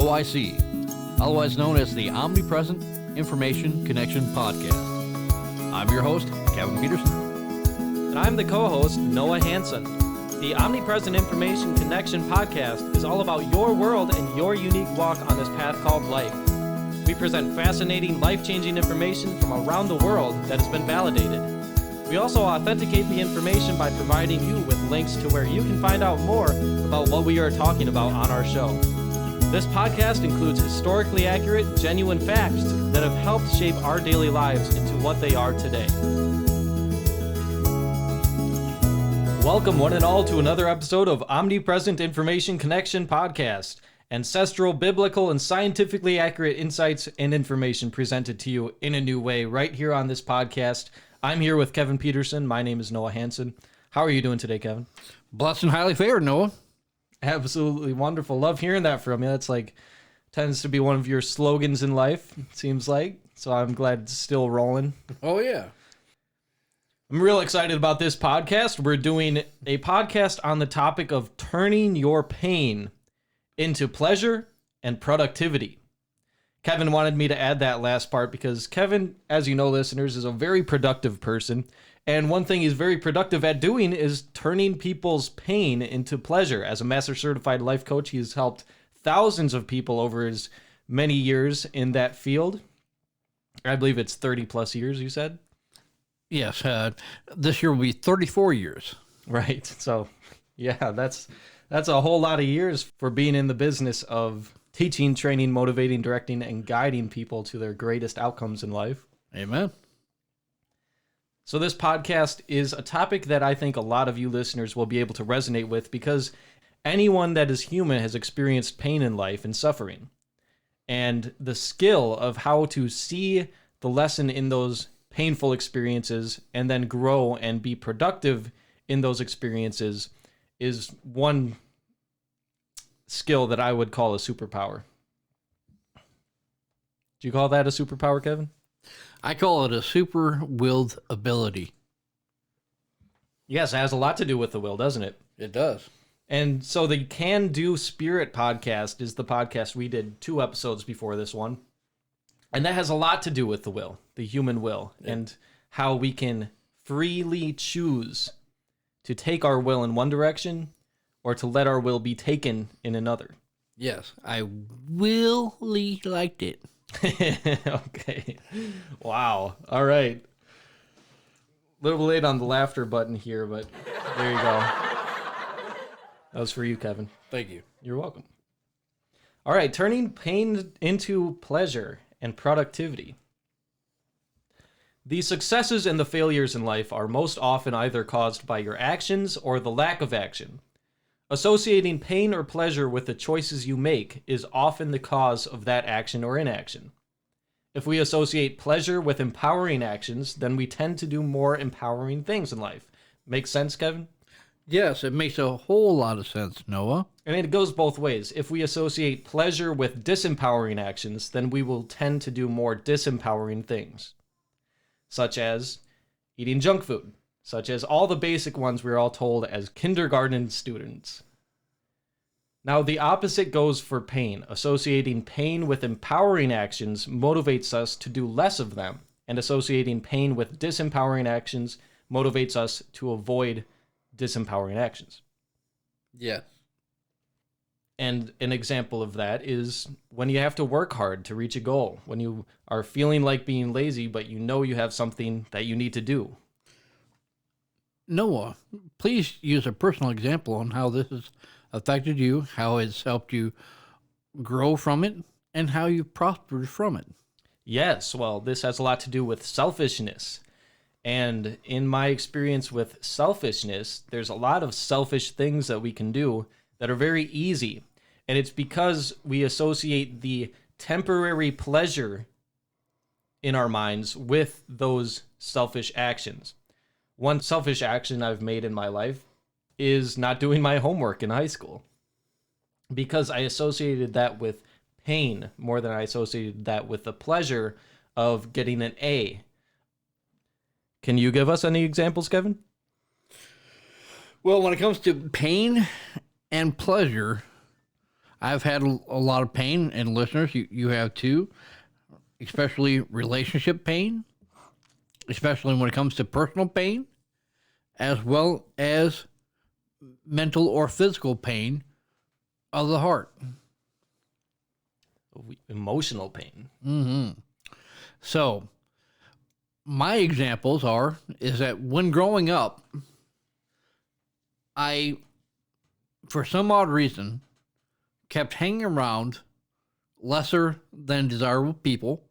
OIC, otherwise known as the Omnipresent Information Connection Podcast. I'm your host, Kevin Peterson. And I'm the co-host, Noah Hansen. The Omnipresent Information Connection Podcast is all about your world and your unique walk on this path called life. We present fascinating, life-changing information from around the world that has been validated. We also authenticate the information by providing you with links to where you can find out more about what we are talking about on our show. This podcast includes historically accurate, genuine facts that have helped shape our daily lives into what they are today. Welcome, one and all, to another episode of Omnipresent Information Connection Podcast. Ancestral, biblical, and scientifically accurate insights and information presented to you in a new way right here on this podcast. I'm here with Kevin Peterson. My name is Noah Hansen. How are you doing today, Kevin? Blessed and highly favored, Noah. Absolutely wonderful. Love hearing that from you. That's tends to be one of your slogans in life, it seems like. So I'm glad it's still rolling. Oh, yeah. I'm real excited about this podcast. We're doing a podcast on the topic of turning your pain into pleasure and productivity. Kevin wanted me to add that last part because Kevin, as you know, listeners, is a very productive person. And one thing he's very productive at doing is turning people's pain into pleasure. As a master certified life coach, he's helped thousands of people over his many years in that field. I believe it's 30 plus years, you said? Yes, this year will be 34 years. Right. So, yeah, that's a whole lot of years for being in the business of teaching, training, motivating, directing, and guiding people to their greatest outcomes in life. Amen. So this podcast is a topic that I think a lot of you listeners will be able to resonate with because anyone that is human has experienced pain in life and suffering. And the skill of how to see the lesson in those painful experiences and then grow and be productive in those experiences is one skill that I would call a superpower. Do you call that a superpower, Kevin? I call it a super-willed ability. Yes, it has a lot to do with the will, doesn't it? It does. And so the Can Do Spirit podcast is the podcast we did 2 episodes before this one. And that has a lot to do with the will, the human will, and how we can freely choose to take our will in one direction or to let our will be taken in another. Yes, I really liked it. Okay. Wow. All right. A little late on the laughter button here, but there you go. That was for you, Kevin. Thank you. You're welcome. All right. Turning pain into pleasure and productivity. The successes and the failures in life are most often either caused by your actions or the lack of action. Associating pain or pleasure with the choices you make is often the cause of that action or inaction. If we associate pleasure with empowering actions, then we tend to do more empowering things in life. Make sense, Kevin? Yes, it makes a whole lot of sense, Noah. And it goes both ways. If we associate pleasure with disempowering actions, then we will tend to do more disempowering things, such as eating junk food. Such as all the basic ones we're all told as kindergarten students. Now, the opposite goes for pain. Associating pain with empowering actions motivates us to do less of them, and associating pain with disempowering actions motivates us to avoid disempowering actions. Yes. And an example of that is when you have to work hard to reach a goal, when you are feeling like being lazy, but you know you have something that you need to do. Noah, please use a personal example on how this has affected you, how it's helped you grow from it, and how you prospered from it. Yes, well, this has a lot to do with selfishness. And in my experience with selfishness, there's a lot of selfish things that we can do that are very easy. And it's because we associate the temporary pleasure in our minds with those selfish actions. One selfish action I've made in my life is not doing my homework in high school because I associated that with pain more than I associated that with the pleasure of getting an A. Can you give us any examples, Kevin? Well, when it comes to pain and pleasure, I've had a lot of pain, and listeners, you have too, especially relationship pain, especially when it comes to personal pain, as well as mental or physical pain of the heart. Emotional pain. So my examples is that when growing up, I, for some odd reason, kept hanging around lesser than desirable people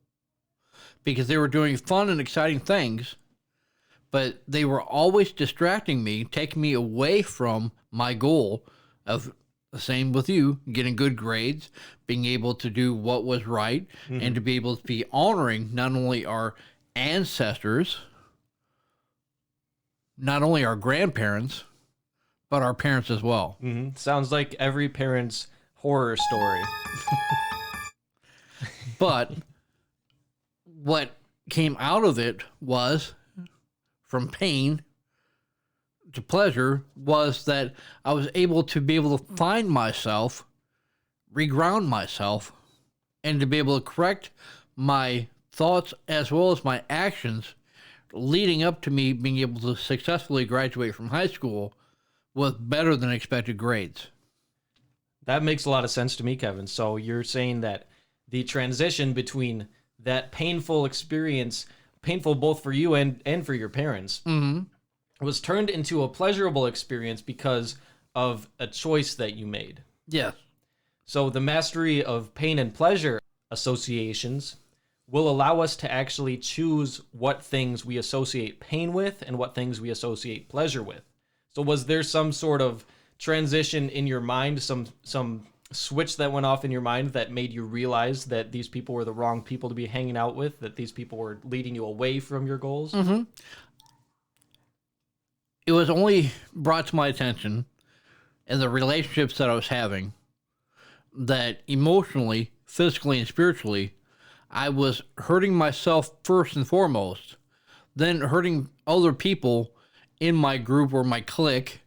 because they were doing fun and exciting things, but they were always distracting me, taking me away from my goal of the same with you, getting good grades, being able to do what was right, and to be able to be honoring not only our ancestors, not only our grandparents, but our parents as well. Sounds like every parent's horror story. But what came out of it was, from pain to pleasure, was that I was able to find myself, reground myself, and to be able to correct my thoughts as well as my actions leading up to me being able to successfully graduate from high school with better than expected grades. That makes a lot of sense to me, Kevin. So you're saying that the transition between that painful experience, painful both for you and for your parents, was turned into a pleasurable experience because of a choice that you made. Yes. So the mastery of pain and pleasure associations will allow us to actually choose what things we associate pain with and what things we associate pleasure with. So was there some sort of transition in your mind, some switch that went off in your mind that made you realize that these people were the wrong people to be hanging out with, that these people were leading you away from your goals? It was only brought to my attention in the relationships that I was having that emotionally, physically, and spiritually, I was hurting myself first and foremost, then hurting other people in my group or my clique,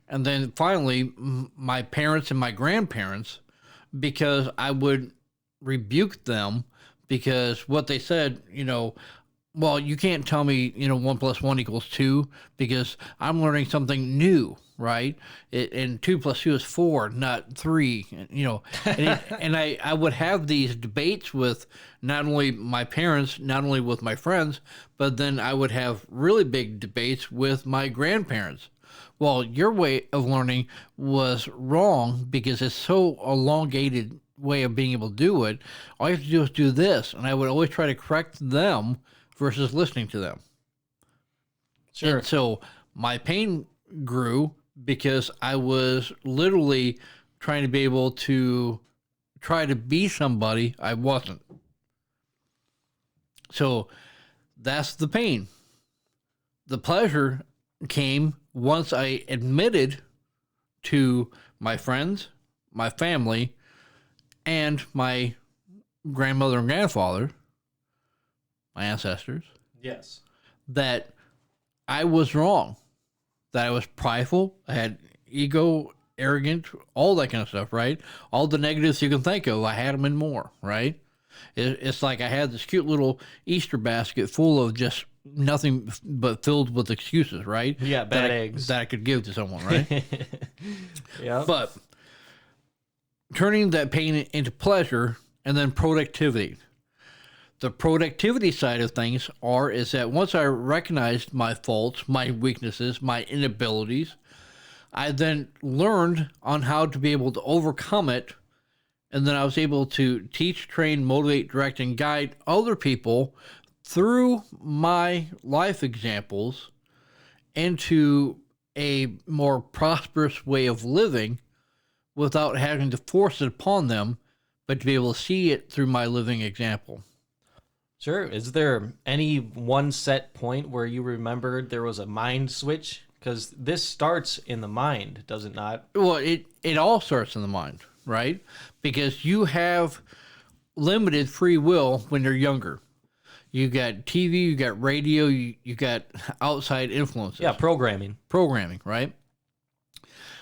and then finally my parents and my grandparents, because I would rebuke them because what they said, well, you can't tell me, 1 + 1 = 2 because I'm learning something new, right? And 2 + 2 is 4, not 3, and I would have these debates with not only my parents, not only with my friends, but then I would have really big debates with my grandparents. Well, your way of learning was wrong because it's so elongated way of being able to do it. All you have to do is do this. And I would always try to correct them versus listening to them. Sure. And so my pain grew because I was literally trying to be able to try to be somebody I wasn't. So that's the pain. The pleasure came once I admitted to my friends, my family, and my grandmother and grandfather, my ancestors, Yes. that I was wrong, that I was prideful, I had ego, arrogant, all that kind of stuff, right? All the negatives you can think of, I had them and more, right? It's like I had this cute little Easter basket full of just nothing but filled with excuses, right? Yeah, bad eggs. That I could give to someone, right? Yeah. But turning that pain into pleasure and then productivity. The productivity side of things is that once I recognized my faults, my weaknesses, my inabilities, I then learned on how to be able to overcome it. And then I was able to teach, train, motivate, direct, and guide other people through my life examples into a more prosperous way of living without having to force it upon them, but to be able to see it through my living example. Sure. Is there any one set point where you remembered there was a mind switch? Because this starts in the mind, does it not? Well, it all starts in the mind, right? Because you have limited free will when you're younger. You got TV, you got radio, you got outside influences. Yeah, programming, right?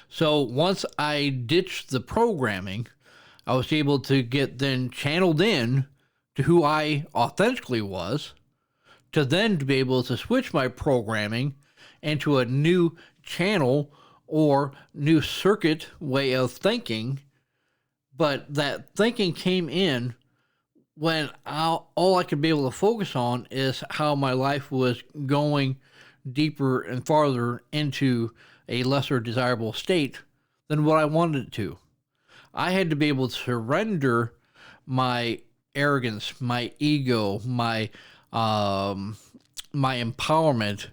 So once I ditched the programming, I was able to get then channeled in to who I authentically was, to then to be able to switch my programming into a new channel or new circuit way of thinking. But that thinking came in when all I could be able to focus on is how my life was going deeper and farther into a lesser desirable state than what I wanted it to. I had to be able to surrender my arrogance, my ego, my empowerment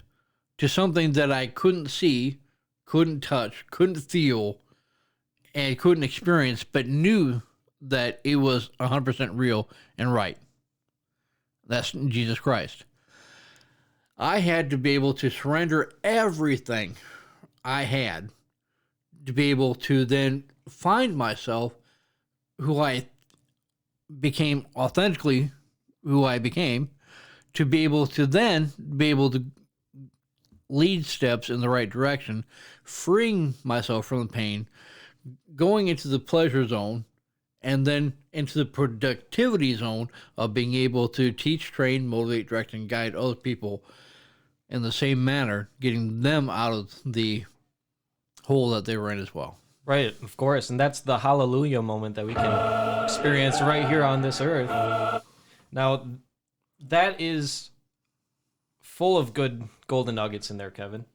to something that I couldn't see, couldn't touch, couldn't feel, and couldn't experience, but knew that it was 100% real and right. That's Jesus Christ. I had to be able to surrender everything I had to be able to then find myself who I became authentically, who I became, to be able to then be able to lead steps in the right direction, freeing myself from the pain, going into the pleasure zone, and then into the productivity zone of being able to teach, train, motivate, direct, and guide other people in the same manner, getting them out of the hole that they were in as well. Right, of course. And that's the hallelujah moment that we can experience right here on this earth. Now, that is full of good golden nuggets in there, Kevin.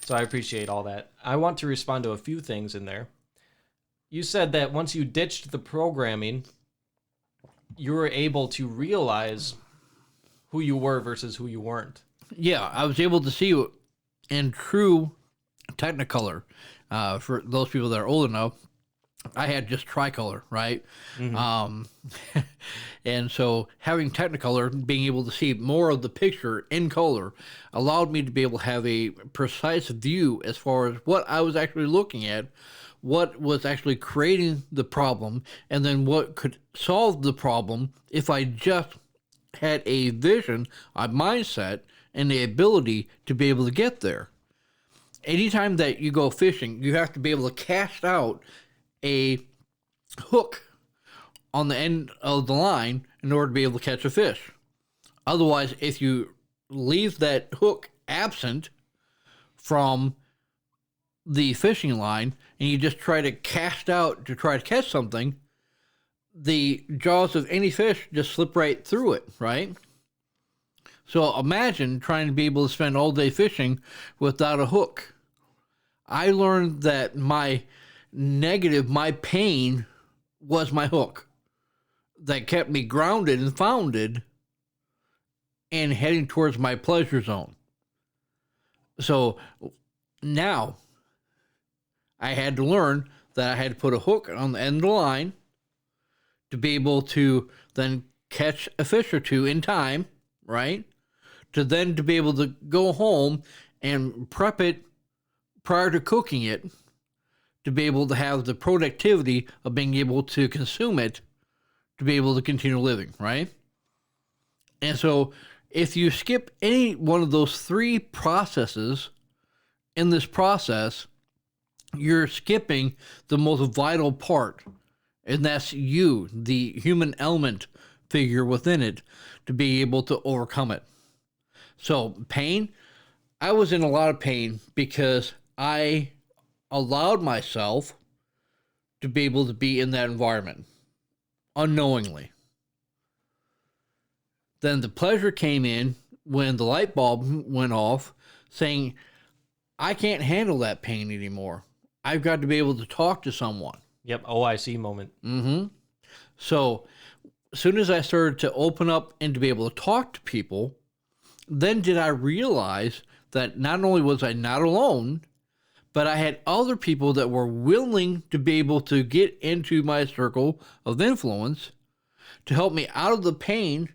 So I appreciate all that. I want to respond to a few things in there. You said that once you ditched the programming, you were able to realize who you were versus who you weren't. Yeah, I was able to see in true Technicolor. For those people that are old enough, I had just tricolor, right? Mm-hmm. And so having Technicolor, being able to see more of the picture in color, allowed me to be able to have a precise view as far as what I was actually looking at, what was actually creating the problem, and then what could solve the problem if I just had a vision, a mindset, and the ability to be able to get there. Anytime that you go fishing, you have to be able to cast out a hook on the end of the line in order to be able to catch a fish. Otherwise, if you leave that hook absent from the fishing line and you just try to cast out to try to catch something, the jaws of any fish just slip right through it, right? So imagine trying to be able to spend all day fishing without a hook. I learned that my negative, my pain was my hook that kept me grounded and founded and heading towards my pleasure zone. So now I had to learn that I had to put a hook on the end of the line to be able to then catch a fish or two in time, right? To then to be able to go home and prep it prior to cooking it, to be able to have the productivity of being able to consume it, to be able to continue living, right? And so if you skip any one of those three processes in this process, you're skipping the most vital part, and that's you, the human element figure within it, to be able to overcome it. So pain, I was in a lot of pain because I allowed myself to be able to be in that environment unknowingly. Then the pleasure came in when the light bulb went off saying, I can't handle that pain anymore. I've got to be able to talk to someone. Yep, OIC moment. Mm-hmm. So as soon as I started to open up and to be able to talk to people, then did I realize that not only was I not alone, but I had other people that were willing to be able to get into my circle of influence to help me out of the pain,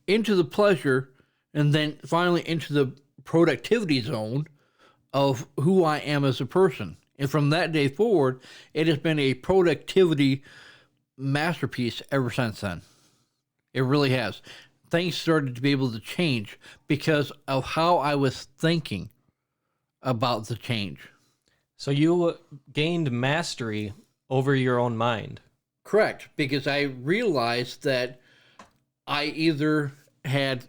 into the pleasure, and then finally into the productivity zone of who I am as a person. And from that day forward, it has been a productivity masterpiece ever since then. It really has. Things started to be able to change because of how I was thinking about the change. So you gained mastery over your own mind. Correct, because I realized that I either had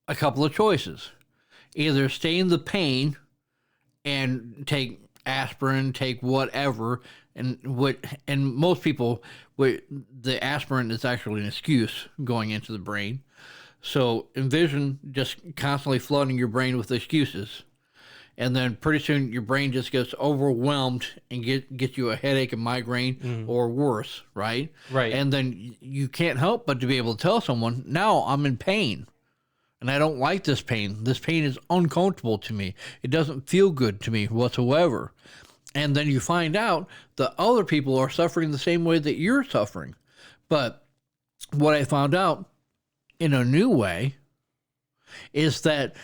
a couple of choices. Either stay in the pain and take aspirin, take whatever, and most people, the aspirin is actually an excuse going into the brain. So envision just constantly flooding your brain with excuses. And then pretty soon your brain just gets overwhelmed and gets you a headache, a migraine, or worse, right? Right. And then you can't help but to be able to tell someone, now I'm in pain. And I don't like this pain. This pain is uncomfortable to me. It doesn't feel good to me whatsoever. And then you find out that other people are suffering the same way that you're suffering. But what I found out in a new way is that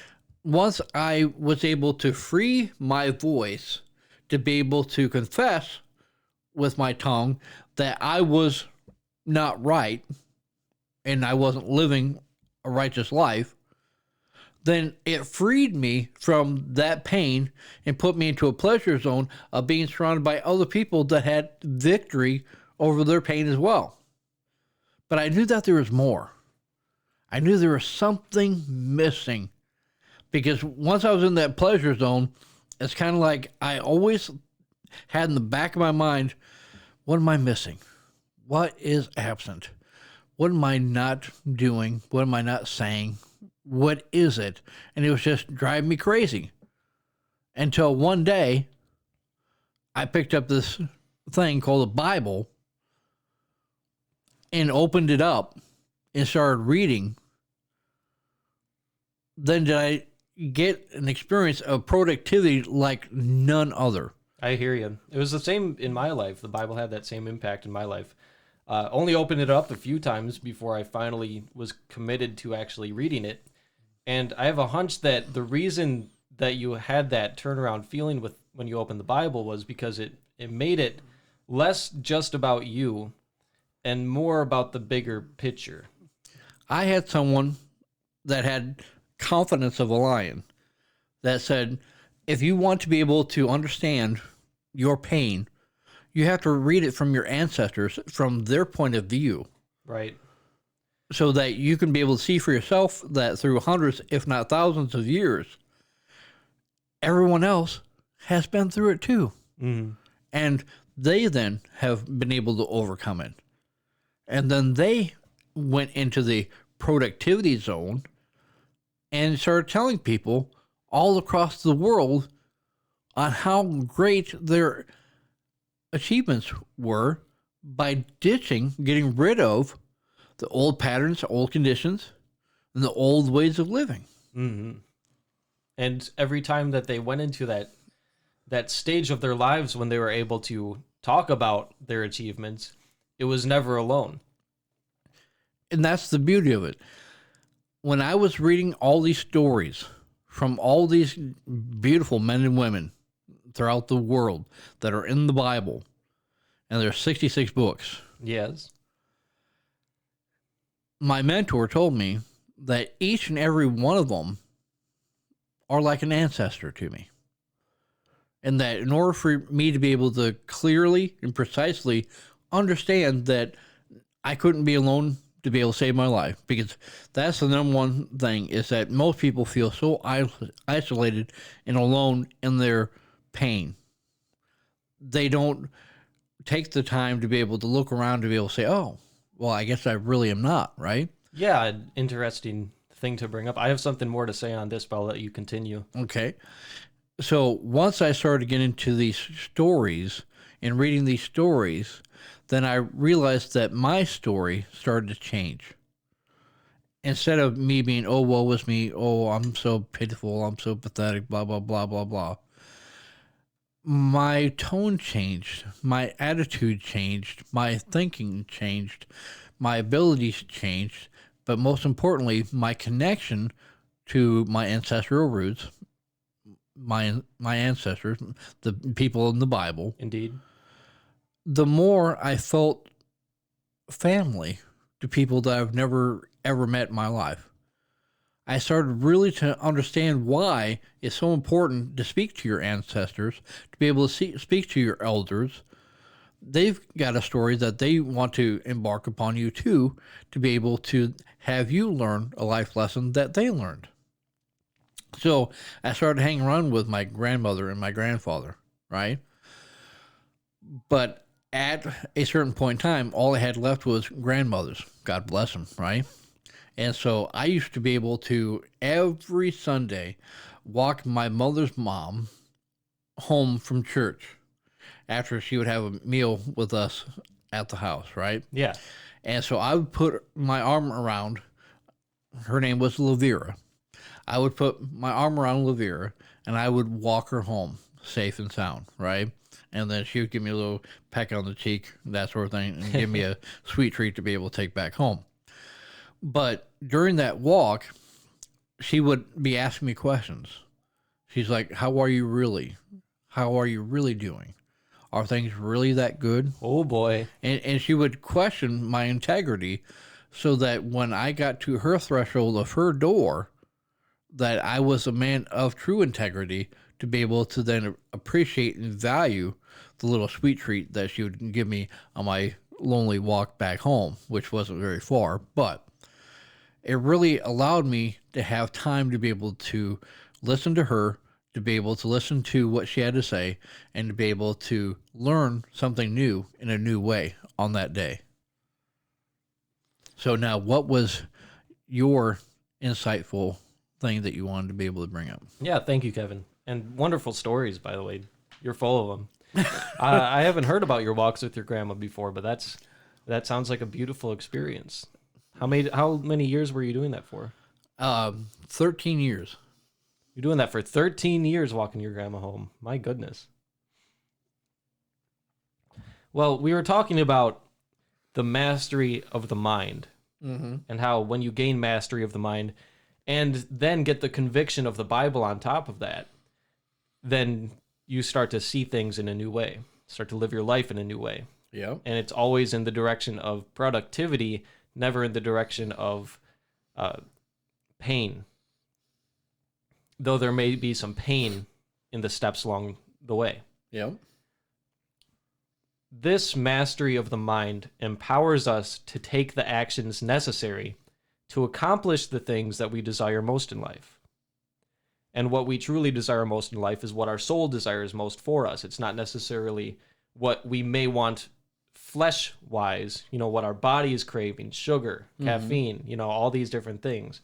once I was able to free my voice to be able to confess with my tongue that I was not right and I wasn't living a righteous life, then it freed me from that pain and put me into a pleasure zone of being surrounded by other people that had victory over their pain as well. But I knew that there was more. I knew there was something missing. Because once I was in that pleasure zone, it's kind of like I always had in the back of my mind, what am I missing? What is absent? What am I not doing? What am I not saying? What is it? And it was just driving me crazy. Until one day, I picked up this thing called the Bible and opened it up and started reading. Then did I get an experience of productivity like none other. I hear you. It was the same in my life. The Bible had that same impact in my life. Only opened it up a few times before I finally was committed to actually reading it. And I have a hunch that the reason that you had that turnaround feeling with when you opened the Bible was because it made it less just about you and more about the bigger picture. I had someone that had confidence of a lion that said, if you want to be able to understand your pain, you have to read it from your ancestors, from their point of view. Right. So that you can be able to see for yourself that through hundreds, if not thousands of years, everyone else has been through it too. Mm-hmm. And they then have been able to overcome it. And then they went into the productivity zone and started telling people all across the world on how great their achievements were by getting rid of the old patterns, old conditions, and the old ways of living. Mm-hmm. And every time that they went into that stage of their lives when they were able to talk about their achievements, it was never alone. And that's the beauty of it. When I was reading all these stories from all these beautiful men and women throughout the world that are in the Bible, and there's 66 books. Yes. My mentor told me that each and every one of them are like an ancestor to me. And that in order for me to be able to clearly and precisely understand that I couldn't be alone to be able to save my life, because that's the number one thing, is that most people feel so isolated and alone in their pain. They don't take the time to be able to look around to be able to say, oh, well, I guess I really am not, right? Yeah, interesting thing to bring up. I have something more to say on this, but I'll let you continue. Okay. So once I started getting into these stories and reading these stories, then I realized that my story started to change. Instead of me being, oh, woe is me, oh, I'm so pitiful, I'm so pathetic, blah, blah, blah, blah, blah. My tone changed, my attitude changed, my thinking changed, my abilities changed, but most importantly, my connection to my ancestral roots, my ancestors, the people in the Bible. Indeed. The more I felt family to people that I've never ever met in my life. I started really to understand why it's so important to speak to your ancestors, to be able to speak to your elders, they've got a story that they want to embark upon you too, to be able to have you learn a life lesson that they learned. So I started hanging around with my grandmother and my grandfather, right? But at a certain point in time, all I had left was grandmothers. God bless them, right? And so I used to be able to, every Sunday, walk my mother's mom home from church after she would have a meal with us at the house, right? Yeah. And so I would put my arm around, her name was Lavera. I would put my arm around Lavera and I would walk her home safe and sound, right? And then she would give me a little peck on the cheek, that sort of thing, and give me a sweet treat to be able to take back home. But during that walk, she would be asking me questions. She's like, how are you really? How are you really doing? Are things really that good? Oh, boy. And she would question my integrity so that when I got to her threshold of her door, that I was a man of true integrity, to be able to then appreciate and value the little sweet treat that she would give me on my lonely walk back home, which wasn't very far, but it really allowed me to have time to be able to listen to her, to be able to listen to what she had to say, and to be able to learn something new in a new way on that day. So now, what was your insightful thing that you wanted to be able to bring up? Yeah, thank you, Kevin. And wonderful stories, by the way. You're full of them. I haven't heard about your walks with your grandma before, but that sounds like a beautiful experience. How many years were you doing that for? 13 years. You're doing that for 13 years, walking your grandma home. My goodness. Well, we were talking about the mastery of the mind, and how when you gain mastery of the mind and then get the conviction of the Bible on top of that, then you start to see things in a new way, start to live your life in a new way. Yeah. And it's always in the direction of productivity, never in the direction of pain. Though there may be some pain in the steps along the way. Yeah. This mastery of the mind empowers us to take the actions necessary to accomplish the things that we desire most in life. And what we truly desire most in life is what our soul desires most for us. It's not necessarily what we may want flesh-wise, what our body is craving, sugar, caffeine, all these different things.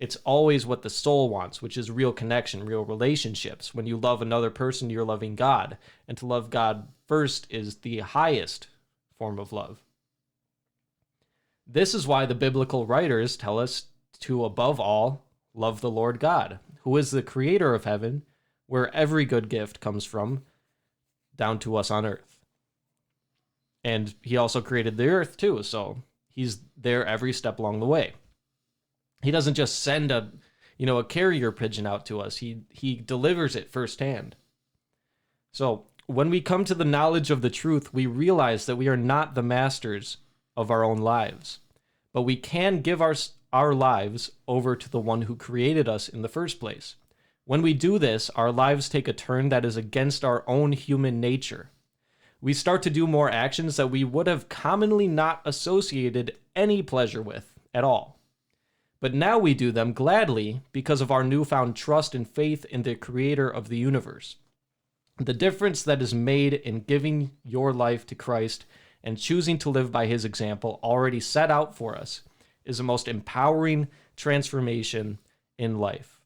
It's always what the soul wants, which is real connection, real relationships. When you love another person, you're loving God. And to love God first is the highest form of love. This is why the biblical writers tell us to, above all, love the Lord God, who is the creator of heaven, where every good gift comes from, down to us on earth. And he also created the earth too, so he's there every step along the way. He doesn't just send a carrier pigeon out to us. He delivers it firsthand. So when we come to the knowledge of the truth, we realize that we are not the masters of our own lives, but we can give our lives over to the one who created us in the first place. When we do this, our lives take a turn that is against our own human nature. We start to do more actions that we would have commonly not associated any pleasure with at all. But now we do them gladly because of our newfound trust and faith in the creator of the universe. The difference that is made in giving your life to Christ and choosing to live by his example already set out for us is the most empowering transformation in life.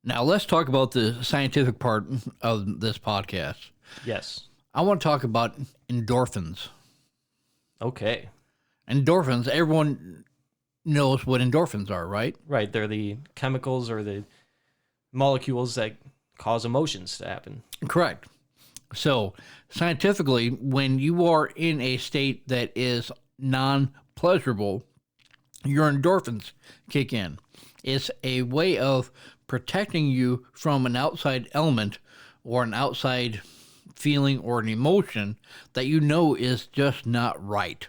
Now let's talk about the scientific part of this podcast. Yes. I want to talk about endorphins. Okay. Endorphins, everyone knows what endorphins are, right? Right. They're the chemicals or the molecules that cause emotions to happen. Correct. So, scientifically, when you are in a state that is non-pleasurable, your endorphins kick in. It's a way of protecting you from an outside element or an outside feeling or an emotion that you know is just not right.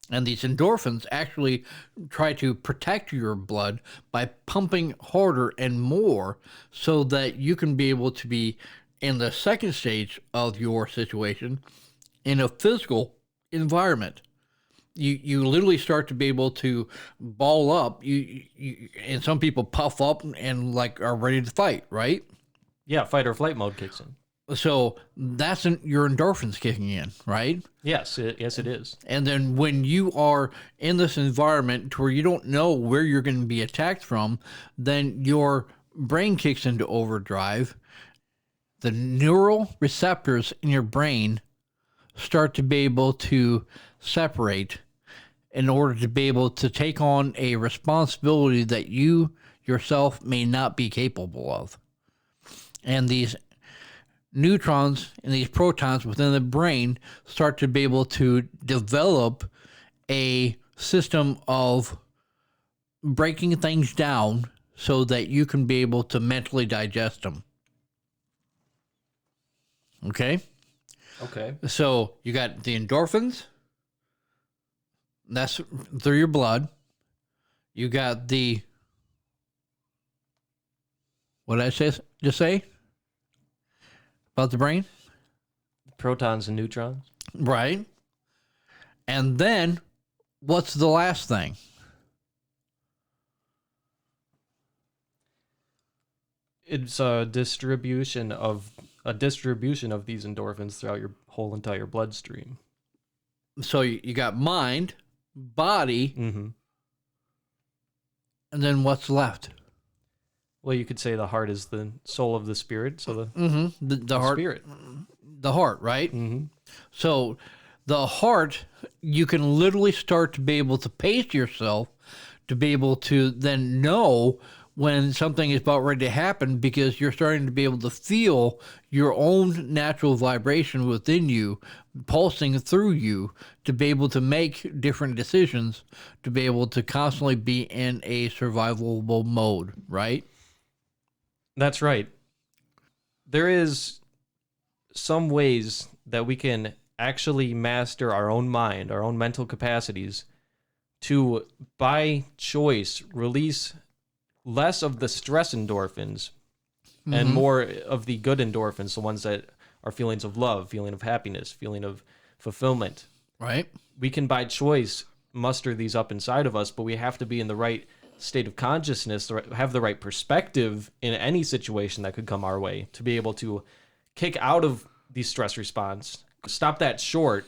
And these endorphins actually try to protect your blood by pumping harder and more so that you can be able to be in the second stage of your situation in a physical environment. You literally start to be able to ball up. And some people puff up and like are ready to fight, right? Yeah, fight or flight mode kicks in. So that's your endorphins kicking in, right? Yes, it is. And then when you are in this environment to where you don't know where you're going to be attacked from, then your brain kicks into overdrive. The neural receptors in your brain start to be able to separate in order to be able to take on a responsibility that you yourself may not be capable of. And these neutrons and these protons within the brain start to be able to develop a system of breaking things down so that you can be able to mentally digest them. Okay? Okay. So you got the endorphins. That's through your blood. You got the... What did I just say? About the brain? Protons and neutrons. Right. And then, what's the last thing? It's a distribution of these endorphins throughout your whole entire bloodstream. So you got mind, body, Mm-hmm. and then what's left? Well, you could say the heart is the soul of the spirit, so The heart, spirit. the heart, right? Mm-hmm. So the heart, you can literally start to be able to pace yourself to be able to then know when something is about ready to happen because you're starting to be able to feel your own natural vibration within you pulsing through you to be able to make different decisions, to be able to constantly be in a survivable mode, right? That's right. There is some ways that we can actually master our own mind, our own mental capacities to, by choice, release less of the stress endorphins and more of the good endorphins, the ones that are feelings of love, feeling of happiness, feeling of fulfillment. Right. We can, by choice, muster these up inside of us, but we have to be in the right state of consciousness, have the right perspective in any situation that could come our way to be able to kick out of the stress response, stop that short,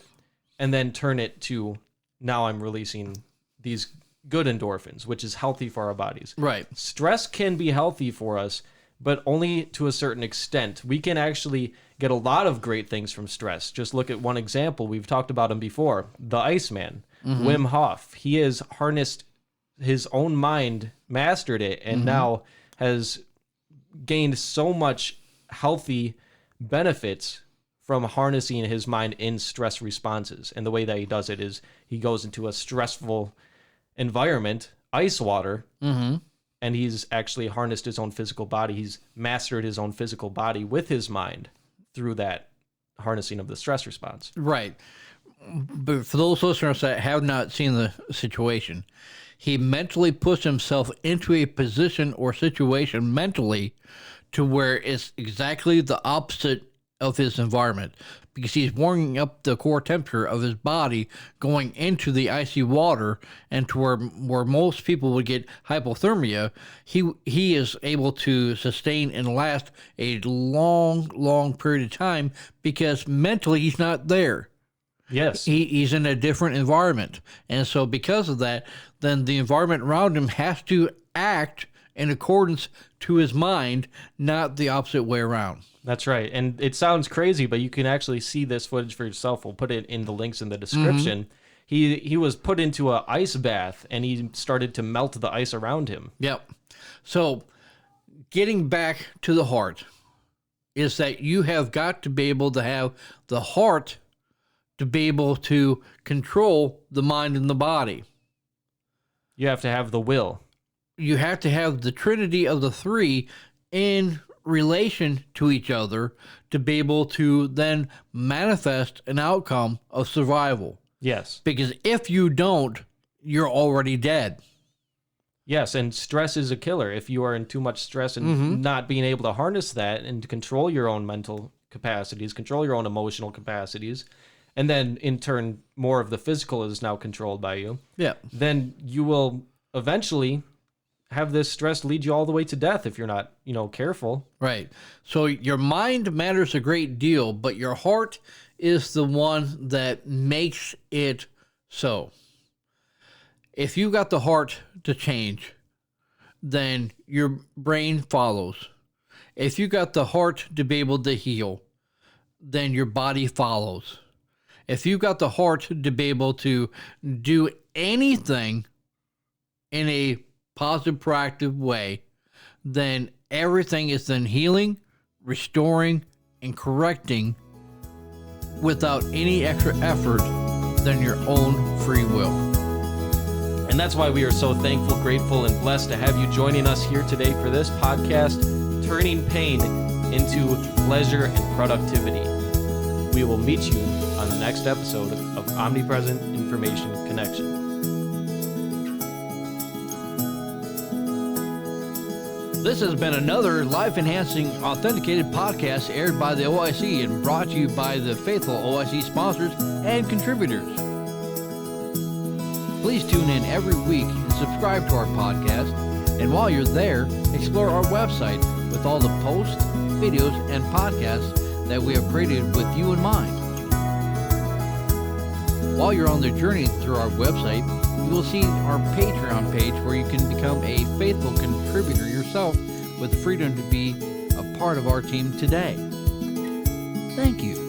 and then turn it to, now I'm releasing these good endorphins, which is healthy for our bodies. Right. Stress can be healthy for us, but only to a certain extent. We can actually get a lot of great things from stress. Just look at one example. We've talked about him before, the Iceman, Wim Hof. He has harnessed his own mind, mastered it, and now has gained so much healthy benefits from harnessing his mind in stress responses. And the way that he does it is he goes into a stressful environment, ice water, and he's actually harnessed his own physical body. He's mastered his own physical body with his mind through that harnessing of the stress response. Right. But for those listeners that have not seen the situation, he mentally puts himself into a position or situation mentally to where it's exactly the opposite of his environment because he's warming up the core temperature of his body going into the icy water, and to where most people would get hypothermia, he is able to sustain and last a long period of time because mentally he's not there. Yes. He's in a different environment. And so because of that, then the environment around him has to act in accordance to his mind, not the opposite way around. That's right. And it sounds crazy, but you can actually see this footage for yourself. We'll put it in the links in the description. He was put into an ice bath, and he started to melt the ice around him. Yep. So getting back to the heart is that you have got to be able to have the heart to be able to control the mind and the body. You have to have the will. You have to have the trinity of the three in relation to each other to be able to then manifest an outcome of survival. Yes. Because if you don't, you're already dead. Yes, and stress is a killer. If you are in too much stress and not being able to harness that and to control your own mental capacities, control your own emotional capacities, and then in turn more of the physical is now controlled by you. Yeah. Then you will eventually have this stress lead you all the way to death if you're not, careful. Right. So your mind matters a great deal, but your heart is the one that makes it so. If you got the heart to change, then your brain follows. If you got the heart to be able to heal, then your body follows. If you got the heart to be able to do anything in a positive, proactive way, then everything is then healing, restoring, and correcting without any extra effort than your own free will. And that's why we are so thankful, grateful, and blessed to have you joining us here today for this podcast, Turning Pain into Pleasure and Productivity. We will meet you on the next episode of Omnipresent Information Connection. This has been another life-enhancing, authenticated podcast aired by the OIC and brought to you by the faithful OIC sponsors and contributors. Please tune in every week and subscribe to our podcast. And while you're there, explore our website with all the posts, videos, and podcasts that we have created with you in mind. While you're on the journey through our website, you will see our Patreon page where you can become a faithful contributor yourself with the freedom to be a part of our team today. Thank you.